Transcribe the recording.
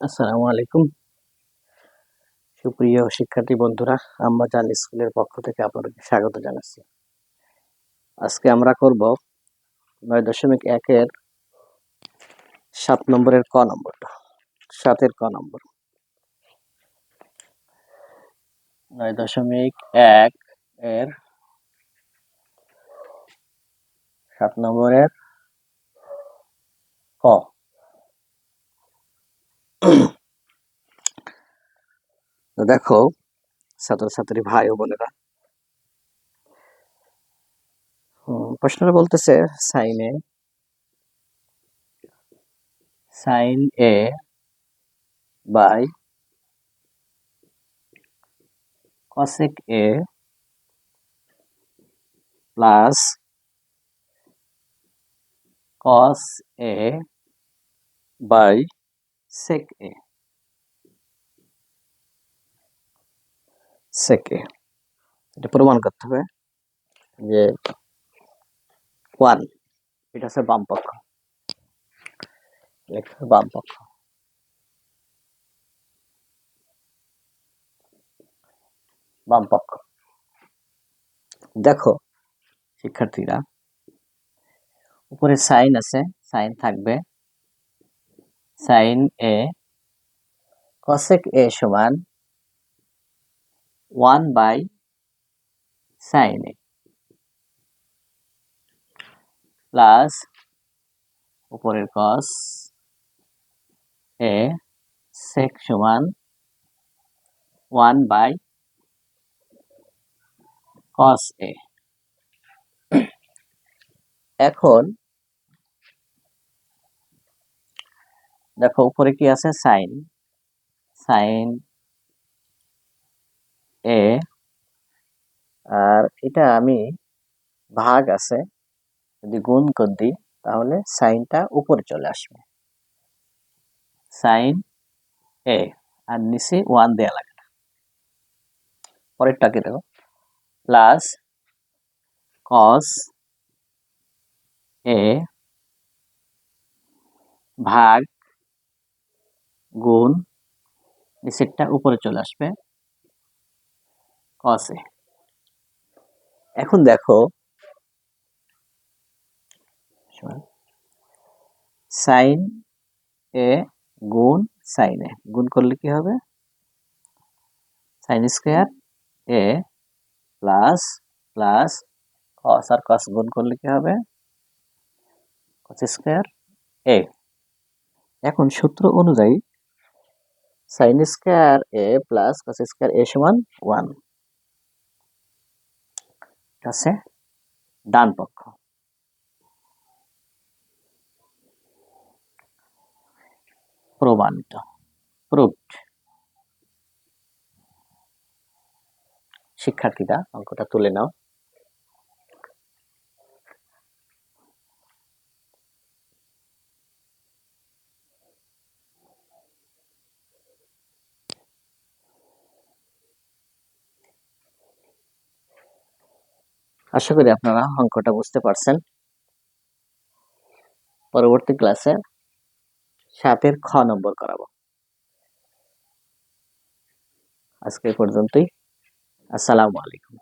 আসসালামু আলাইকুম সুপ্রিয় শিক্ষার্থী বন্ধুরা, আমরা জান স্কুলের পক্ষ থেকে আপনাদেরকে স্বাগত জানাচ্ছি। আজকে আমরা করব 9.1 এর 7 নম্বরের ক নম্বরটা। 7 এর ক নম্বর। 9.1 এর 7 নম্বরের ক। তো দেখো ছাত্রছাত্রী ভাই ও বোনেরা, প্রশ্নটা বলতেছে sine A by cosec A plus cos A by sec A. সেকে এটা প্রমাণ করতে হবে যে 1 এটা হচ্ছে বাম পক্ষ, বাম পক্ষ। বাম পক্ষ দেখো শিক্ষার্থীরা, উপরে সাইন আছে, সাইন থাকবে সাইন এ কসেক এ সমান 1 বাই সাইন এ প্লাস উপরের কস এ সেক সমান 1 বাই কস এ। এখন দেখো উপরে কি আছে, সাইন সাইন এ, আর এটা আমি ভাগ আছে, যদি গুণ করে দিই তাহলে সাইনটা উপরে চলে আসবে, সাইন এ, আর নিচে 1 দেয়া লাগে না। পরেরটাকে দেখো, প্লাস কস এ ভাগ গুণ, নিচেরটা উপরে চলে আসবে, কস এ। এখন দেখো সাইন এ গুণ সাইন এ গুণ করলে কি হবে, সাইন স্কোয়ার এ প্লাস প্লাস কস আর কস গুণ করলে কি হবে, কস স্কোয়ার এ। এখন সূত্র অনুযায়ী সাইন স্কোয়ার এ প্লাস কস স্কোয়ার এ সমান 1, আছে ডান পক্ষ। প্রমাণিত, প্রুভড। শিক্ষার্থীরা অঙ্কটা তুলে নাও। আশা করি আপনারা অঙ্কটা বুঝতে পারছেন। পরবর্তী ক্লাসে 7 এর খ নম্বর করাবো। আজকে এই পর্যন্তই। আসসালামু আলাইকুম।